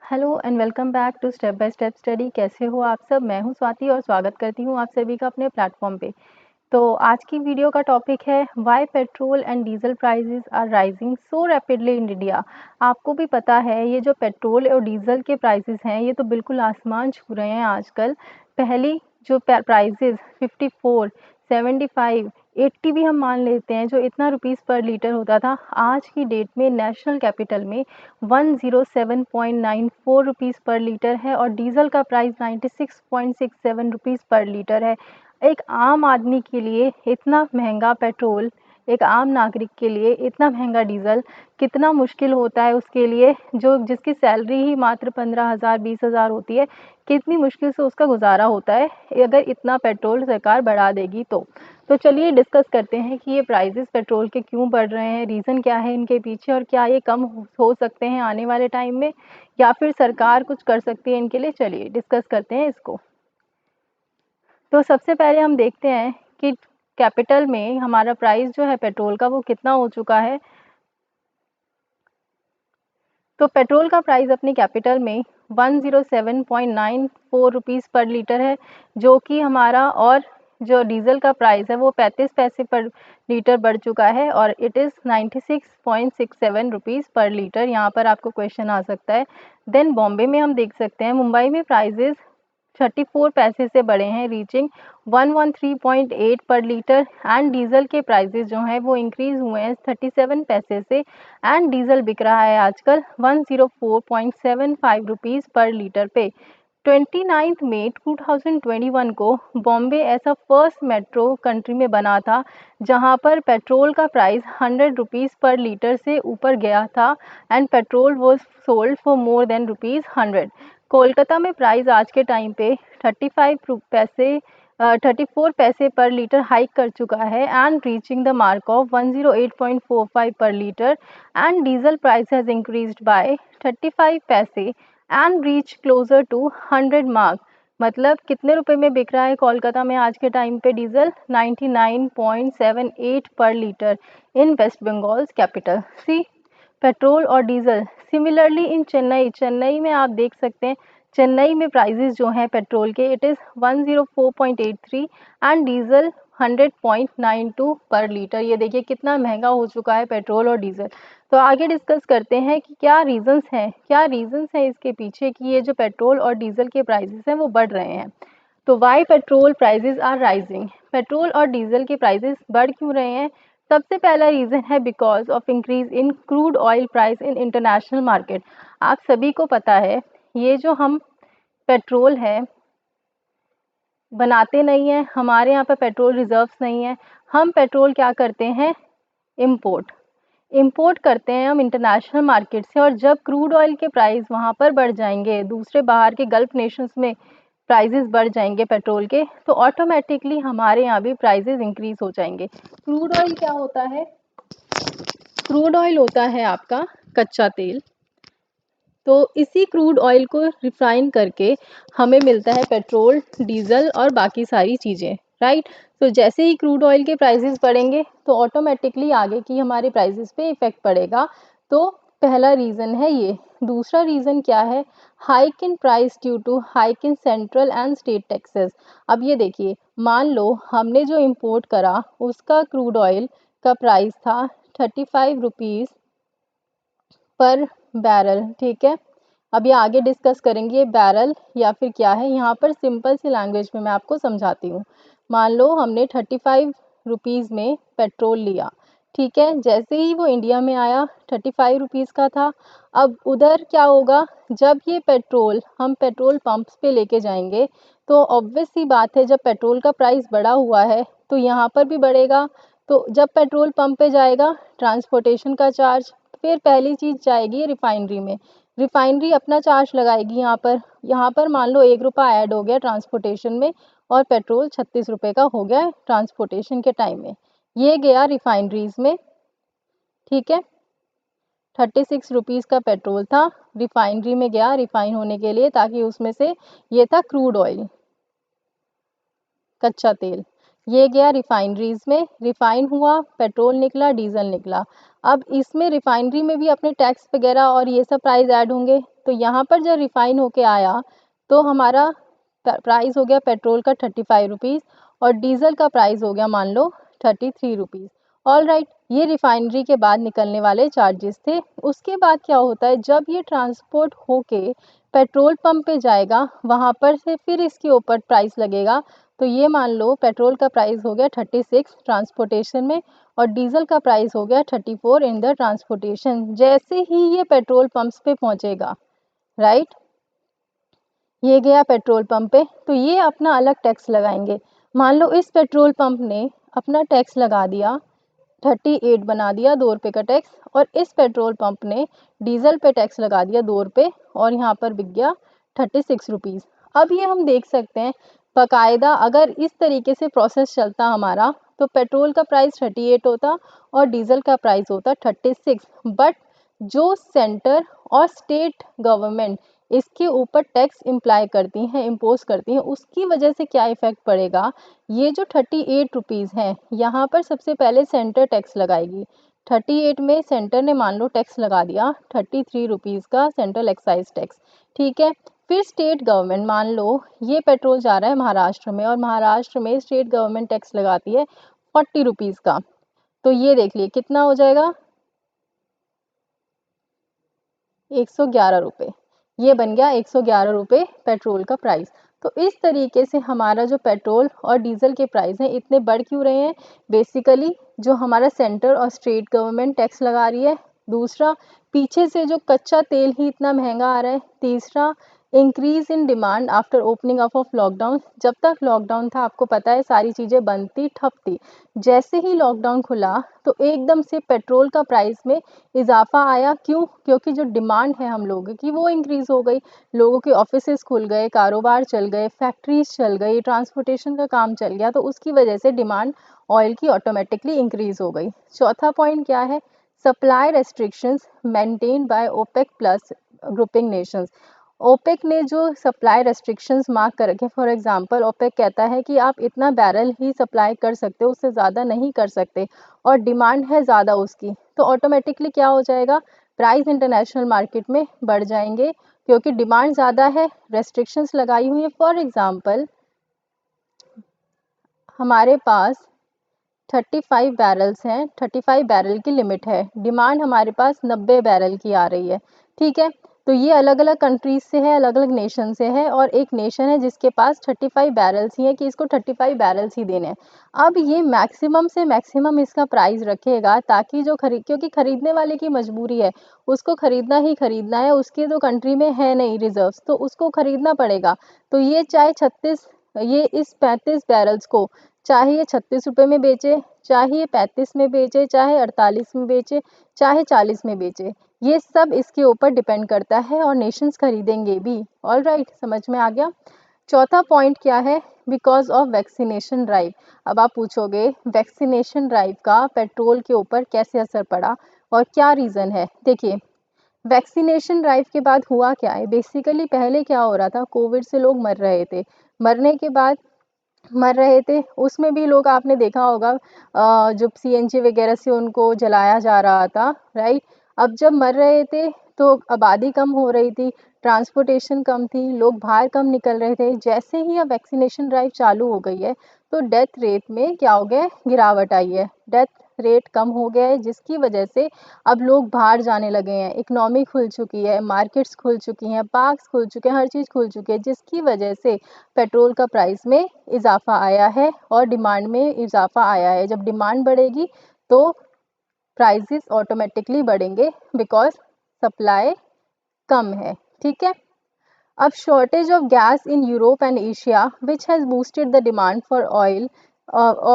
Hello and welcome back to step by step study. कैसे हो आप सब? मैं हूं स्वाति और स्वागत करती हूं आप सभी का अपने प्लेटफॉर्म पे। तो आज की वीडियो का टॉपिक है why petrol and diesel prices are rising so rapidly in India. आपको भी पता है ये जो पेट्रोल और डीजल के प्राइसेस हैं ये तो बिल्कुल आसमान छू रहे हैं आजकल। पहली जो प्राइसेस 54, 75, 80 भी हम मान लेते हैं, जो इतना रुपीस पर लीटर होता था, आज की डेट में नेशनल कैपिटल में 107.94 रुपीस पर लीटर है और डीजल का प्राइस 96.67 रुपीस पर लीटर है। एक आम आदमी के लिए इतना महंगा पेट्रोल, एक आम नागरिक के लिए इतना महंगा डीजल कितना मुश्किल होता है उसके लिए, जो जिसकी सैलरी ही मात्र 15,000 20,000 होती है। कितनी मुश्किल से उसका गुजारा होता है अगर इतना पेट्रोल सरकार बढ़ा देगी तो चलिए डिस्कस करते हैं कि ये प्राइसेस पेट्रोल के क्यों बढ़ रहे हैं, रीज़न क्या है इनके पीछे और क्या ये कम हो सकते हैं आने वाले टाइम में, या फिर सरकार कुछ कर सकती है इनके लिए। चलिए डिस्कस करते हैं इसको। तो सबसे पहले हम देखते हैं कि कैपिटल में हमारा प्राइस जो है पेट्रोल का वो कितना हो चुका है। तो पेट्रोल का प्राइस अपनी कैपिटल में 107.94 रुपीस पर लीटर है, जो कि हमारा, और जो डीजल का प्राइस है वो 35 पैसे पर लीटर बढ़ चुका है और इट इज़ 96.67 रुपीस पर लीटर। यहाँ पर आपको क्वेश्चन आ सकता है। देन बॉम्बे में हम देख सकते हैं, मुंबई में प्राइजेस 34 पैसे से बढ़े हैं, रीचिंग 113.8 पर लीटर। एंड डीजल के प्राइसेस जो हैं वो इंक्रीज हुए हैं 37 पैसे से, एंड डीजल बिक रहा है आजकल 104.75 रुपीस पर लीटर पे। 29 मई 2021 को बॉम्बे ऐसा फर्स्ट मेट्रो कंट्री में बना था जहां पर पेट्रोल का प्राइस 100 रुपीस पर लीटर से ऊपर गया था and petrol was sold for more than rupees 100। Kolkata में प्राइस आज के टाइम पे 34 पैसे पर लीटर हाइक कर चुका है and reaching the mark of 108.45 per litre. And diesel price has increased by 35 paise and reach closer to 100 mark. मतलब कितने रुपए में बिक रहा है कोलकाता में आज के टाइम पे diesel? 99.78 per litre in West Bengal capital. See petrol और डीजल सिमिलरली इन चेन्नई में आप देख सकते हैं, चेन्नई में प्राइसेस जो हैं पेट्रोल के इट इज़ 104.83 एंड डीजल 100.92 पर लीटर। ये देखिए कितना महंगा हो चुका है पेट्रोल और डीजल। तो आगे डिस्कस करते हैं कि क्या रीजंस हैं इसके पीछे कि ये जो पेट्रोल और डीजल के प्राइसेस हैं वो बढ़ रहे हैं। तो why petrol prices are rising, petrol और डीजल के प्राइसेस बढ़ क्यों रहे हैं? सबसे पहला रीज़न है because of increase in crude oil price in international market. आप सभी को पता है ये जो हम पेट्रोल है बनाते नहीं हैं, हमारे यहाँ पे पेट्रोल रिजर्व्स नहीं है, हम पेट्रोल क्या करते हैं? इंपोर्ट करते हैं हम इंटरनेशनल मार्केट से। और जब क्रूड ऑयल के प्राइस वहाँ पर बढ़ जाएंगे, दूसरे बाहर के गल्फ नेशंस में प्राइसेस बढ़ जाएंगे पेट्रोल के, तो ऑटोमेटिकली हमारे यहाँ भी प्राइसेस इंक्रीज हो जाएंगे। क्रूड ऑयल क्या होता है? क्रूड ऑयल होता है आपका कच्चा तेल। तो इसी क्रूड ऑयल को रिफाइन करके हमें मिलता है पेट्रोल, डीजल और बाकी सारी चीज़ें, राइट। तो जैसे ही क्रूड ऑयल के प्राइसेस बढ़ेंगे तो ऑटोमेटिकली आगे की हमारे प्राइसेस पे इफेक्ट पड़ेगा। तो पहला रीज़न है ये। दूसरा रीज़न क्या है? Hike in price due to hike in central and state taxes. अब ये देखिए, मान लो हमने जो इंपोर्ट करा उसका क्रूड ऑयल का प्राइस था 35 रुपीज़ पर बैरल, ठीक है। अब ये आगे डिस्कस करेंगे ये बैरल या फिर क्या है। यहाँ पर सिंपल सी लैंग्वेज में मैं आपको समझाती हूँ। मान लो हमने 35 रुपीज़ में पेट्रोल लिया, ठीक है। जैसे ही वो इंडिया में आया 35 रुपीज़ का था। अब उधर क्या होगा, जब ये पेट्रोल हम पेट्रोल पंप्स पे लेके जाएंगे तो ऑब्वियस सी बात है, जब पेट्रोल का प्राइस बढ़ा हुआ है तो यहाँ पर भी बढ़ेगा। तो जब पेट्रोल पंप पे जाएगा, ट्रांसपोर्टेशन का चार्ज, फिर पहली चीज़ जाएगी रिफाइनरी में, रिफाइनरी अपना चार्ज लगाएगी। यहाँ पर मान लो 1 रुपया ऐड हो गया ट्रांसपोर्टेशन में और पेट्रोल 36 रुपये का हो गया ट्रांसपोर्टेशन के टाइम में। ये गया रिफाइनरीज में, ठीक है। 36 रुपीज़ का पेट्रोल था, रिफाइनरी में गया रिफाइन होने के लिए, ताकि उसमें से ये था क्रूड ऑयल, कच्चा तेल। ये गया रिफाइनरीज में, रिफाइन हुआ, पेट्रोल निकला, डीजल निकला। अब इसमें रिफाइनरी में भी अपने टैक्स वगैरह और ये सब प्राइस ऐड होंगे। तो यहाँ पर जब रिफाइन होके आया तो हमारा प्राइस हो गया पेट्रोल का 35 रुपीज़ और डीजल का प्राइस हो गया मान लो 33 रुपीज़। ऑल राइट, ये रिफाइनरी के बाद निकलने वाले चार्जेस थे। उसके बाद क्या होता है, जब ये ट्रांसपोर्ट होके पेट्रोल पंप पे जाएगा वहाँ पर से फिर इसके ऊपर प्राइस लगेगा। तो ये मान लो पेट्रोल का प्राइस हो गया 36 ट्रांसपोर्टेशन में और डीजल का प्राइस हो गया 34 इन द ट्रांसपोर्टेशन। जैसे ही ये पेट्रोल पंप्स पे पहुंचेगा, राइट, ये गया पेट्रोल पंप पे, तो ये अपना अलग टैक्स लगाएंगे। मान लो इस पेट्रोल पंप ने अपना टैक्स लगा दिया 38 बना दिया, 2 रुपये का टैक्स, और इस पेट्रोल पंप ने डीजल पे टैक्स लगा दिया 2 रुपये और यहाँ पर बिक गया 36 रुपीज़। अब ये हम देख सकते हैं बाकायदा अगर इस तरीके से प्रोसेस चलता हमारा तो पेट्रोल का प्राइस 38 होता और डीजल का प्राइस होता 36। बट जो सेंटर और स्टेट गवर्नमेंट इसके ऊपर टैक्स इम्प्लाई करती हैं, इम्पोज करती हैं, उसकी वजह से क्या इफ़ेक्ट पड़ेगा, ये जो 38 रुपीज़ हैं यहाँ पर सबसे पहले सेंटर टैक्स लगाएगी। 38 में सेंटर ने मान लो टैक्स लगा दिया 33 रुपीज़ का सेंट्रल एक्साइज टैक्स, ठीक है। फिर स्टेट गवर्नमेंट, मान लो ये पेट्रोल जा रहा है महाराष्ट्र में और महाराष्ट्र में स्टेट गवर्नमेंट टैक्स लगाती है 40 रुपीज़ का। तो ये देख लिए कितना हो जाएगा, 111 रुपये। ये बन गया 111 रुपये पेट्रोल का प्राइस। तो इस तरीके से हमारा जो पेट्रोल और डीजल के प्राइस हैं इतने बढ़ क्यों रहे हैं, बेसिकली जो हमारा सेंटर और स्टेट गवर्नमेंट टैक्स लगा रही है। दूसरा, पीछे से जो कच्चा तेल ही इतना महंगा आ रहा है। तीसरा, increase in demand after opening up of lockdown. जब तक लॉकडाउन था आपको पता है सारी चीज़ें बंद थी, ठप थी। जैसे ही लॉकडाउन खुला तो एकदम से पेट्रोल का प्राइस में इजाफा आया। क्यों? क्योंकि जो डिमांड है हम लोगों की वो इंक्रीज़ हो गई। लोगों के ऑफिसेस खुल गए, कारोबार चल गए, फैक्ट्रीज चल गई, ट्रांसपोर्टेशन का काम चल गया, तो उसकी वजह से डिमांड ऑयल की ऑटोमेटिकली इंक्रीज़ हो गई। चौथा पॉइंट क्या है, supply restrictions maintain by OPEC plus grouping nations. OPEC ने जो सप्लाई रेस्ट्रिक्शंस मार्क कर रखे, फॉर एग्जांपल ओपेक कहता है कि आप इतना बैरल ही सप्लाई कर सकते हो, उससे ज़्यादा नहीं कर सकते, और डिमांड है ज़्यादा उसकी, तो ऑटोमेटिकली क्या हो जाएगा, प्राइस इंटरनेशनल मार्केट में बढ़ जाएंगे क्योंकि डिमांड ज़्यादा है, रेस्ट्रिक्शंस लगाई हुई है। फॉर एग्जांपल हमारे पास 35 बैरल्स हैं, 35 बैरल की लिमिट है, डिमांड हमारे पास 90 बैरल की आ रही है, ठीक है। तो ये अलग अलग कंट्रीज से है, अलग अलग नेशन से है, और एक नेशन है जिसके पास 35 बैरल्स ही है कि इसको 35 बैरल्स ही देने हैं। अब ये मैक्सिमम से मैक्सिमम इसका प्राइस रखेगा ताकि जो क्योंकि खरीदने वाले की मजबूरी है, उसको खरीदना ही खरीदना है, उसके तो कंट्री में है नहीं रिजर्व्स, तो उसको खरीदना पड़ेगा। तो ये चाहे 36, ये इस 35 बैरल्स को चाहे ये 36 रुपये में बेचे, चाहे ये 35 में बेचे, चाहे 48 में बेचे, चाहे 40 में बेचे, ये सब इसके ऊपर डिपेंड करता है और नेशंस खरीदेंगे भी। ऑल राइट, समझ में आ गया। चौथा पॉइंट क्या है, बिकॉज ऑफ वैक्सीनेशन ड्राइव। अब आप पूछोगे वैक्सीनेशन ड्राइव का पेट्रोल के ऊपर कैसे असर पड़ा और क्या रीज़न है। देखिए, वैक्सीनेशन ड्राइव के बाद हुआ क्या है, बेसिकली पहले क्या हो रहा था, कोविड से लोग मर रहे थे, मरने के बाद मर रहे थे, उसमें भी लोग आपने देखा होगा जब सीएनजी वगैरह से उनको जलाया जा रहा था, राइट। अब जब मर रहे थे तो आबादी कम हो रही थी, ट्रांसपोर्टेशन कम थी, लोग बाहर कम निकल रहे थे। जैसे ही अब वैक्सीनेशन ड्राइव चालू हो गई है तो डेथ रेट में क्या हो गया, गिरावट आई है, डेथ रेट कम हो गया है, जिसकी वजह से अब लोग बाहर जाने लगे हैं, इकनॉमी खुल चुकी है, मार्केट्स खुल चुकी हैं, पार्क्स खुल चुके हैं, हर चीज़ खुल चुकी है, जिसकी वजह से पेट्रोल का प्राइस में इजाफा आया है और डिमांड में इजाफा आया है। जब डिमांड बढ़ेगी तो प्राइसेस ऑटोमेटिकली बढ़ेंगे बिकॉज सप्लाई कम है, ठीक है। अब shortage of gas in Europe and Asia which has boosted the demand for oil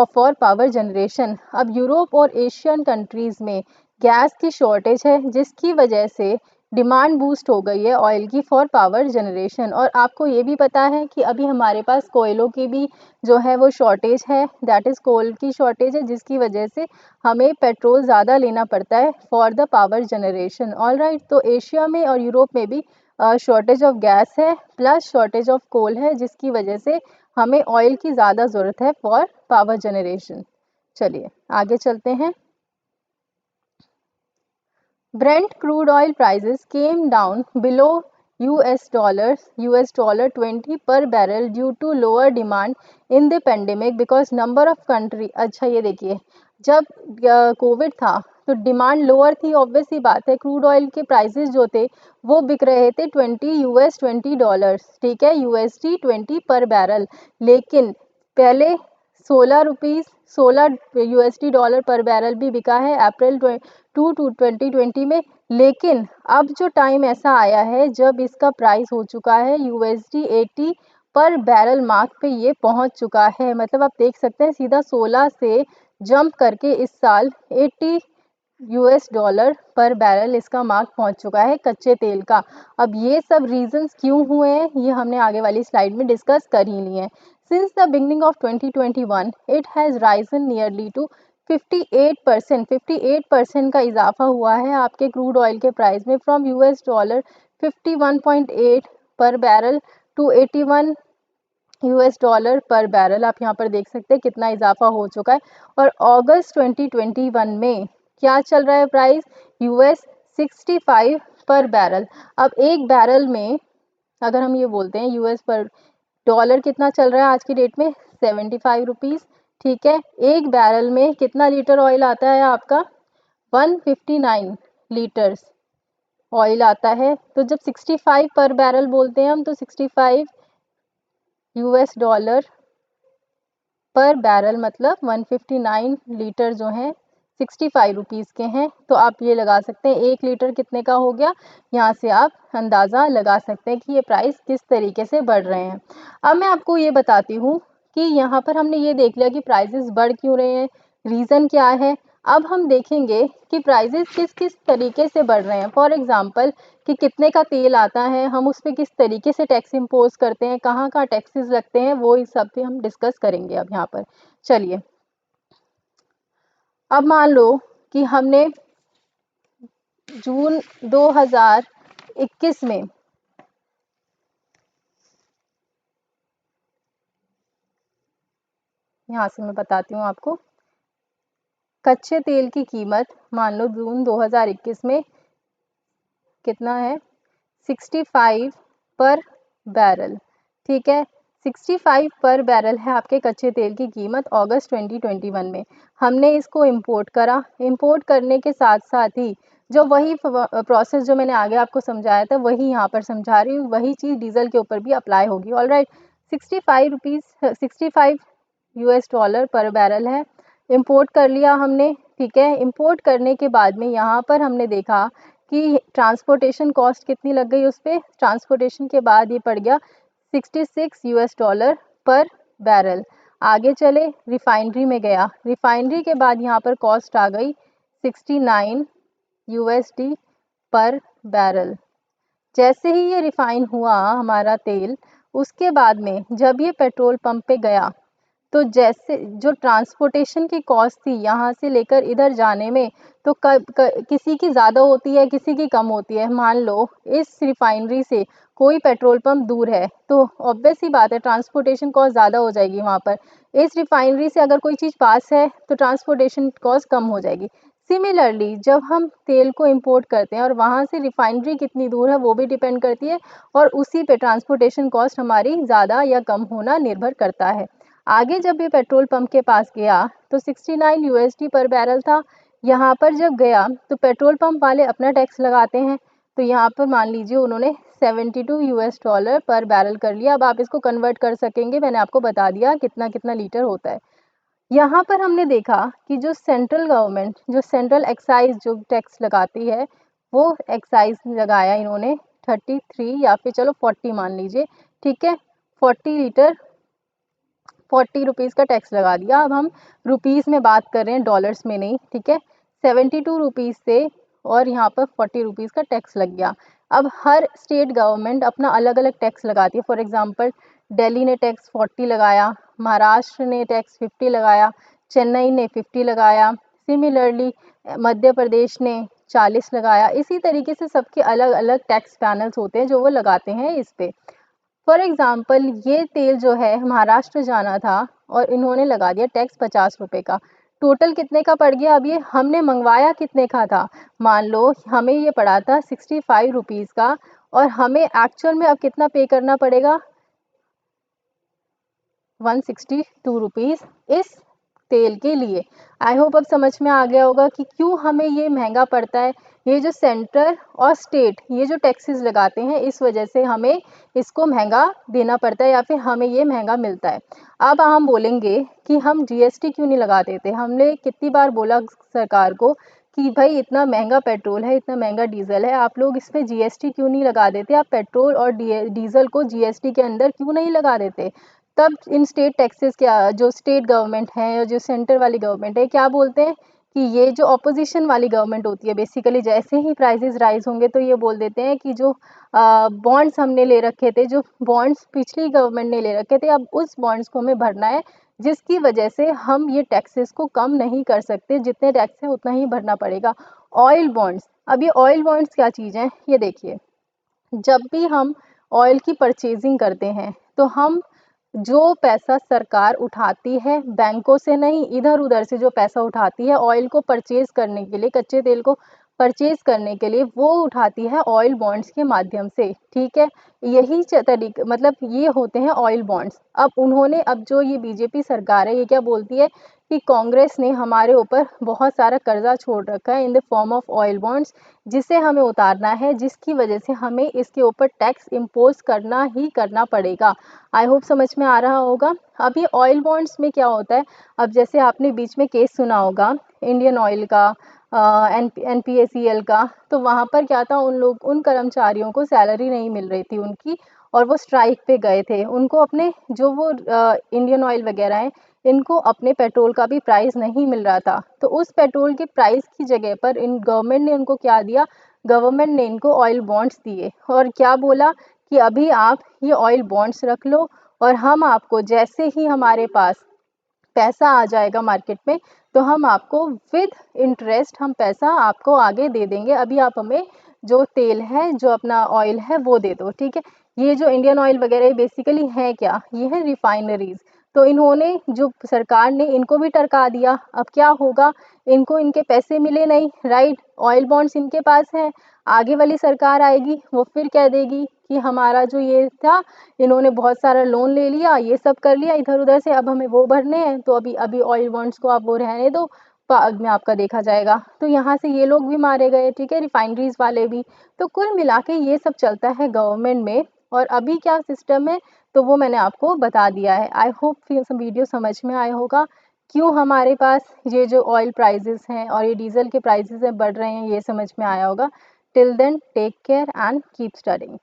for power generation. अब यूरोप और एशियन कंट्रीज़ में गैस की शॉर्टेज है जिसकी वजह से डिमांड बूस्ट हो गई है ऑयल की फॉर पावर जनरेशन। और आपको ये भी पता है कि अभी हमारे पास कोयलों की भी जो है वो शॉर्टेज है, दैट इज़ कोल की शॉर्टेज है, जिसकी वजह से हमें पेट्रोल ज़्यादा लेना पड़ता है for the power generation. All right, तो एशिया में और यूरोप में भी शॉर्टेज ऑफ गैस है प्लस शॉर्टेज ऑफ कोल है, जिसकी वजह से हमें ऑयल की ज़्यादा ज़रूरत है फॉर पावर जनरेशन। चलिए आगे चलते हैं। Brent crude oil prices came down below $20 per barrel due to lower demand in the pandemic because number of country। अच्छा ये देखिए, जब कोविड था तो डिमांड लोअर थी, ऑब्वियस सी बात है, क्रूड ऑयल के प्राइसेस जो थे वो बिक रहे थे $20, ठीक है, USD 20 पर बैरल। लेकिन पहले 16 USD डॉलर पर बैरल भी बिका है अप्रैल 2020 में। लेकिन अब जो टाइम ऐसा आया है जब इसका प्राइस हो चुका है USD 80 पर बैरल मार्क पे ये पहुंच चुका है। मतलब आप देख सकते हैं सीधा 16 से जंप करके इस साल 80 $US पर बैरल इसका मार्क पहुंच चुका है कच्चे तेल का। अब ये सब रीजंस क्यों हुए हैं ये हमने आगे वाली स्लाइड में डिस्कस कर ही लिए हैं। Since the beginning of 2021 it has Ryzen nearly to 58% का इजाफा हुआ है आपके क्रूड ऑयल के प्राइस में, फ्रॉम $51.8 पर बैरल टू $81 पर बैरल। आप यहाँ पर देख सकते हैं कितना इजाफा हो चुका है। और अगस्त 2021 में क्या चल रहा है प्राइस, $65 पर बैरल। अब एक बैरल में अगर हम ये बोलते हैं US पर डॉलर कितना चल रहा है आज की डेट में, 75 रुपीज़, ठीक है। एक बैरल में कितना लीटर ऑयल आता है आपका, 159 लीटर्स ऑयल आता है। तो जब 65 पर बैरल बोलते हैं हम तो 65 $US पर बैरल मतलब 159 लीटर जो हैं 65 रुपीज़ के हैं। तो आप ये लगा सकते हैं 1 लीटर कितने का हो गया, यहाँ से आप अंदाज़ा लगा सकते हैं कि ये प्राइस किस तरीके से बढ़ रहे हैं। अब मैं आपको ये बताती हूँ कि यहाँ पर हमने ये देख लिया कि प्राइसेस बढ़ क्यों रहे हैं, रीज़न क्या है। अब हम देखेंगे कि प्राइसेस किस किस तरीके से बढ़ रहे हैं। फॉर एग्ज़ाम्पल कि कितने का तेल आता है, हम उस पर किस तरीके से टैक्स इम्पोज करते हैं, कहाँ कहाँ टैक्सेस लगते हैं, वो इस सब पे हम डिस्कस करेंगे अब यहाँ पर। चलिए अब मान लो कि हमने जून 2021 में यहाँ से मैं बताती हूँ आपको, कच्चे तेल की कीमत मान लो जून 2021 में कितना है, 65 पर बैरल, ठीक है। 65 पर बैरल है आपके कच्चे तेल की कीमत अगस्त 2021 में। हमने इसको इंपोर्ट करा, इंपोर्ट करने के साथ साथ ही जो वही प्रोसेस जो मैंने आगे आपको समझाया था वही यहाँ पर समझा रही हूँ, वही चीज़ डीजल के ऊपर भी अप्लाई होगी। ऑल राइट, 65 $US पर बैरल है, इंपोर्ट कर लिया हमने, ठीक है। इंपोर्ट करने के बाद में यहाँ पर हमने देखा कि ट्रांसपोर्टेशन कॉस्ट कितनी लग गई उस पर, ट्रांसपोर्टेशन के बाद ये पड़ गया $66 पर बैरल। आगे चले रिफाइनरी में गया, रिफाइनरी के बाद यहाँ पर कॉस्ट आ गई 69 USD पर बैरल। जैसे ही ये रिफाइन हुआ हमारा तेल, उसके बाद में जब ये पेट्रोल पंप पे गया तो जैसे जो ट्रांसपोर्टेशन की कॉस्ट थी यहाँ से लेकर इधर जाने में, तो किसी की ज़्यादा होती है किसी की कम होती है। मान लो इस रिफाइनरी से कोई पेट्रोल पंप दूर है तो ऑब्वियस ही बात है ट्रांसपोर्टेशन कॉस्ट ज़्यादा हो जाएगी वहाँ पर। इस रिफाइनरी से अगर कोई चीज़ पास है तो ट्रांसपोर्टेशन कॉस्ट कम हो जाएगी। सिमिलरली जब हम तेल को इंपोर्ट करते हैं और वहाँ से रिफाइनरी कितनी दूर है वो भी डिपेंड करती है, और उसी पे ट्रांसपोर्टेशन कॉस्ट हमारी ज़्यादा या कम होना निर्भर करता है। आगे जब ये पेट्रोल पंप के पास गया तो 69 USD पर बैरल था। यहाँ पर जब गया तो पेट्रोल पंप वाले अपना टैक्स लगाते हैं, तो यहाँ पर मान लीजिए उन्होंने 72 $US पर बैरल कर लिया। अब आप इसको कन्वर्ट कर सकेंगे, मैंने आपको बता दिया कितना कितना लीटर होता है। यहाँ पर हमने देखा कि जो सेंट्रल गवर्नमेंट जो सेंट्रल एक्साइज जो टैक्स लगाती है वो एक्साइज लगाया इन्होंने 33 या फिर चलो 40 मान लीजिए, ठीक है। 40 रुपीज़ का टैक्स लगा दिया। अब हम रुपीज़ में बात कर रहे हैं, डॉलर्स में नहीं, ठीक है। 72 रुपीज़ से और यहाँ पर 40 रुपीज़ का टैक्स लग गया। अब हर स्टेट गवर्नमेंट अपना अलग अलग टैक्स लगाती है। फॉर एग्जांपल दिल्ली ने टैक्स 40 लगाया, महाराष्ट्र ने टैक्स 50 लगाया, चेन्नई ने 50 लगाया, सिमिलरली मध्य प्रदेश ने 40 लगाया। इसी तरीके से सबके अलग अलग टैक्स पैनल्स होते हैं जो वो लगाते हैं इस पे। फॉर एग्ज़ाम्पल ये तेल जो है महाराष्ट्र जाना था और इन्होंने लगा दिया टैक्स 50 रुपये का। टोटल कितने का पड़ गया? अब ये हमने मंगवाया कितने का था? मान लो हमें ये पड़ा था 65 रुपीज़ का और हमें एक्चुअल में अब कितना पे करना पड़ेगा? 162 रुपीज़ इस तेल के लिए। आई होप अब समझ में आ गया होगा कि क्यों हमें ये महंगा पड़ता है। ये जो सेंटर और स्टेट ये जो टैक्सेस लगाते हैं इस वजह से हमें इसको महंगा देना पड़ता है या फिर हमें ये महंगा मिलता है। अब हम बोलेंगे कि हम जीएसटी क्यों नहीं लगा देते? हमने कितनी बार बोला सरकार को कि भाई इतना महंगा पेट्रोल है, इतना महंगा डीजल है, आप लोग इस पर जीएसटी क्यों नहीं लगा देते? आप पेट्रोल और डीजल को जीएसटी के अंदर क्यों नहीं लगा देते? तब इन स्टेट टैक्सेस क्या जो स्टेट गवर्नमेंट है और जो सेंटर वाली गवर्नमेंट है क्या बोलते हैं कि ये जो अपोजिशन वाली गवर्नमेंट होती है बेसिकली जैसे ही प्राइसेस राइज होंगे तो ये बोल देते हैं कि जो बॉन्ड्स हमने ले रखे थे, जो बॉन्ड्स पिछली गवर्नमेंट ने ले रखे थे, अब उस बॉन्ड्स को हमें भरना है, जिसकी वजह से हम ये टैक्सेस को कम नहीं कर सकते, जितने टैक्स है उतना ही भरना पड़ेगा। ऑयल बॉन्ड्स, अब ये ऑयल बॉन्ड्स क्या चीज़ है ये देखिए। जब भी हम ऑयल की परचेजिंग करते हैं तो हम जो पैसा सरकार उठाती है बैंकों से नहीं, इधर उधर से जो पैसा उठाती है ऑयल को परचेज करने के लिए, कच्चे तेल को परचेज करने के लिए, वो उठाती है ऑयल बॉन्ड्स के माध्यम से। ठीक है, यही तरीके मतलब ये होते हैं ऑयल बॉन्ड्स। अब उन्होंने अब जो ये बीजेपी सरकार है ये क्या बोलती है कि कांग्रेस ने हमारे ऊपर बहुत सारा कर्जा छोड़ रखा है in the form of oil bonds, जिसे हमें उतारना है, जिसकी वजह से हमें इसके ऊपर टैक्स इम्पोज करना ही करना पड़ेगा। आई होप समझ में आ रहा होगा। अब ये ऑयल बॉन्ड्स में क्या होता है, अब जैसे आपने बीच में केस सुना होगा इंडियन ऑयल का, एनपीएसीएल का, तो वहाँ पर क्या था, उन कर्मचारियों को सैलरी नहीं मिल रही थी उनकी और वो स्ट्राइक पे गए थे। उनको अपने जो वो इंडियन ऑयल वगैरह हैं इनको अपने पेट्रोल का भी प्राइस नहीं मिल रहा था, तो उस पेट्रोल के प्राइस की जगह पर इन गवर्नमेंट ने उनको क्या दिया, गवर्नमेंट ने इनको ऑयल बॉन्ड्स दिए और क्या बोला कि अभी आप ये ऑयल बॉन्ड्स रख लो और हम आपको जैसे ही हमारे पास पैसा आ जाएगा मार्केट में तो हम आपको विद इंटरेस्ट हम पैसा आपको आगे दे देंगे, अभी आप हमें जो तेल है जो अपना ऑयल है वो दे दो। ठीक है, ये जो इंडियन ऑयल वगैरह बेसिकली है क्या, ये है रिफाइनरीज। तो इन्होंने जो सरकार ने इनको भी टरका दिया। अब क्या होगा, इनको इनके पैसे मिले नहीं, राइट, ऑयल बॉन्ड्स इनके पास हैं, आगे वाली सरकार आएगी वो फिर कह देगी कि हमारा जो ये था इन्होंने बहुत सारा लोन ले लिया, ये सब कर लिया इधर उधर से, अब हमें वो भरने हैं, तो अभी अभी ऑयल बॉन्ड्स को आप वो रहने दो, बाद में आपका देखा जाएगा। तो यहाँ से ये लोग भी मारे गए, ठीक है, रिफाइनरीज वाले भी। तो कुल मिला के ये सब चलता है गवर्नमेंट में। और अभी क्या सिस्टम है तो वो मैंने आपको बता दिया है। आई होप वीडियो समझ में आया होगा क्यों हमारे पास ये जो ऑयल प्राइजेस हैं और ये डीजल के प्राइजेस हैं बढ़ रहे हैं, ये समझ में आया होगा। Till then take care and keep studying.